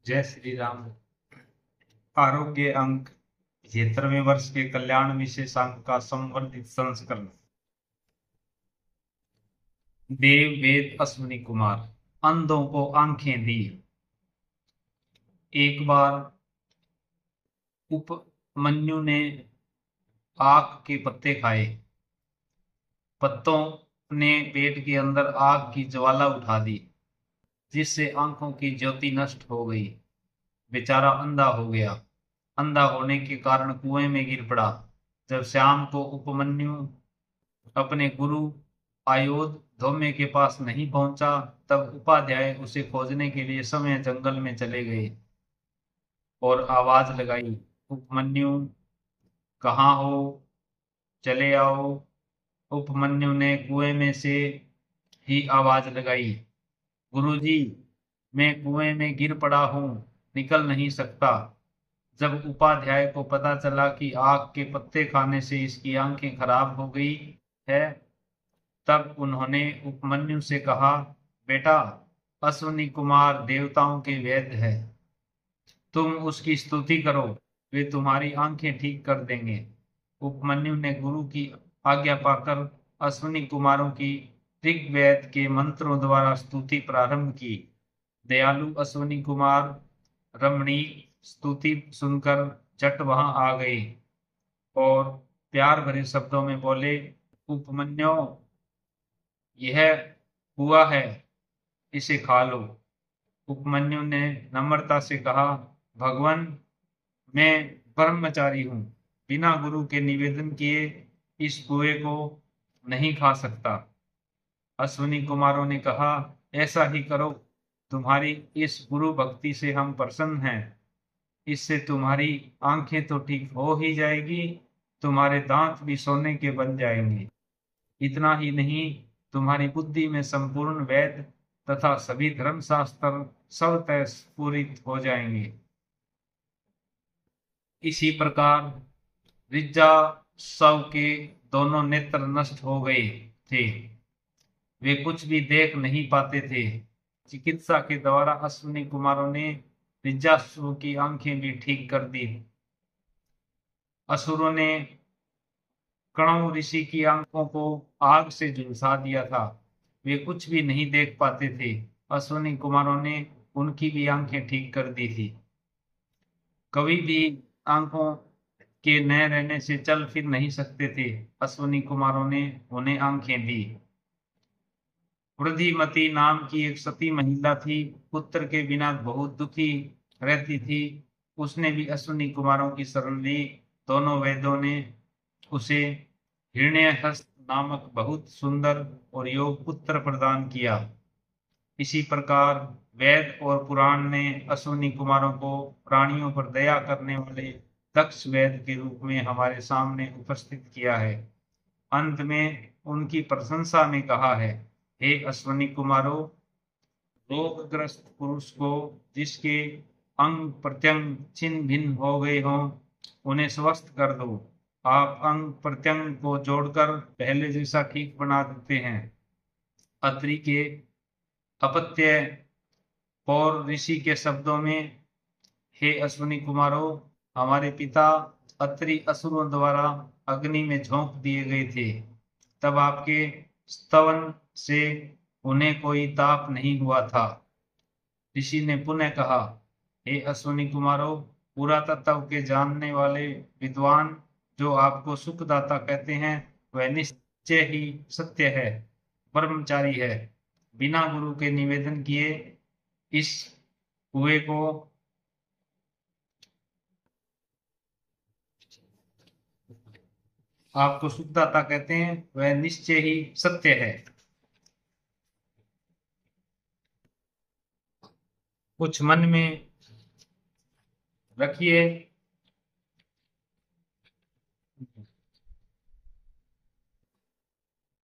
जय श्री राम। आरोग्य अंक 75वें वर्ष के कल्याण विशेषांक का संवर्धित संस्करण। देव वेद अश्विनी कुमार, अंधों को आंखें दी। एक बार उपमन्यु ने आग के पत्ते खाए। पत्तों ने पेट के अंदर आग की ज्वाला उठा दी, जिससे आंखों की ज्योति नष्ट हो गई। बेचारा अंधा हो गया। अंधा होने के कारण कुएं में गिर पड़ा। जब शाम को उपमन्यु अपने गुरु आयोध धौम्य के पास नहीं पहुंचा, तब उपाध्याय उसे खोजने के लिए समय जंगल में चले गए और आवाज लगाई, उपमन्यु कहाँ हो, चले आओ। उपमन्यु ने कुएं में से ही आवाज लगाई, गुरुजी, मैं कुएं में गिर पड़ा हूं, निकल नहीं सकता। जब उपाध्याय को पता चला कि आग के पत्ते खाने से इसकी आंखें खराब हो गई है, तब उन्होंने उपमन्यु से कहा, बेटा, अश्विनी कुमार देवताओं के वैद्य है, तुम उसकी स्तुति करो, वे तुम्हारी आंखें ठीक कर देंगे। उपमन्यु ने गुरु की आज्ञा पाकर अश्विनी कुमारों की ऋग्वेद के मंत्रों द्वारा स्तुति प्रारंभ की। दयालु अश्विनी कुमार रमणीक स्तुति सुनकर झट वहां आ गए और प्यार भरे शब्दों में बोले, उपमन्यु, यह हुआ है, इसे खा लो। उपमन्यु ने नम्रता से कहा, भगवान, मैं ब्रह्मचारी हूं, बिना गुरु के निवेदन किए इस कुएं को नहीं खा सकता। अश्विनी कुमारों ने कहा, ऐसा ही करो, तुम्हारी इस गुरु भक्ति से हम प्रसन्न हैं। इससे तुम्हारी आंखें तो ठीक हो ही जाएगी, तुम्हारे दांत भी सोने के बन जाएंगे। इतना ही नहीं, तुम्हारी बुद्धि में संपूर्ण वेद तथा सभी धर्मशास्त्र स्वतः स्फुरित हो जाएंगे। इसी प्रकार ऋचा शव के दोनों नेत्र नष्ट हो गए थे, वे कुछ भी देख नहीं पाते थे। चिकित्सा के द्वारा अश्विनी कुमारों ने ऋजासु की आंखें भी ठीक कर दी। असुरों ने कणव ऋषि की आंखों को आग से झुलसा दिया था, वे कुछ भी नहीं देख पाते थे। अश्विनी कुमारों ने उनकी भी आंखें ठीक कर दी थी। कभी भी आंखों के न रहने से चल फिर नहीं सकते थे, अश्विनी कुमारों ने उन्हें आंखें दी। वृद्धिमती नाम की एक सती महिला थी, पुत्र के बिना बहुत दुखी रहती थी। उसने भी अश्विनी कुमारों की शरण ली। दोनों वेदों ने उसे हिरण्यहस्त नामक बहुत सुंदर और योग पुत्र प्रदान किया। इसी प्रकार वेद और पुराण ने अश्विनी कुमारों को प्राणियों पर दया करने वाले दक्ष वेद के रूप में हमारे सामने उपस्थित किया है। अंत में उनकी प्रशंसा में कहा है, हे अश्विनी कुमारों, रोगग्रस्त पुरुष को जिसके अंग प्रत्यंग छिन्न भिन्न हो गए हों, उन्हें स्वस्थ कर दो। आप अंग प्रत्यंग को जोड़कर पहले जैसा ठीक बना देते हैं। अत्रि के अपत्य पौर ऋषि के शब्दों में, हे अश्विनी कुमारों, हमारे पिता अत्रि असुरों द्वारा अग्नि में झोंक दिए गए थे, तब आपके स्तवन से उन्हें कोई ताप नहीं हुआ था। ऋषि ने पुनः कहा, हे अश्विनी कुमारों, पुरातत्व के जानने वाले विद्वान जो आपको सुखदाता कहते हैं, वह निश्चय ही सत्य है, ब्रह्मचारी है। बिना गुरु के निवेदन किए इस कुएं को आपको सुखदाता कहते हैं, वह निश्चय ही सत्य है। कुछ मन में रखिए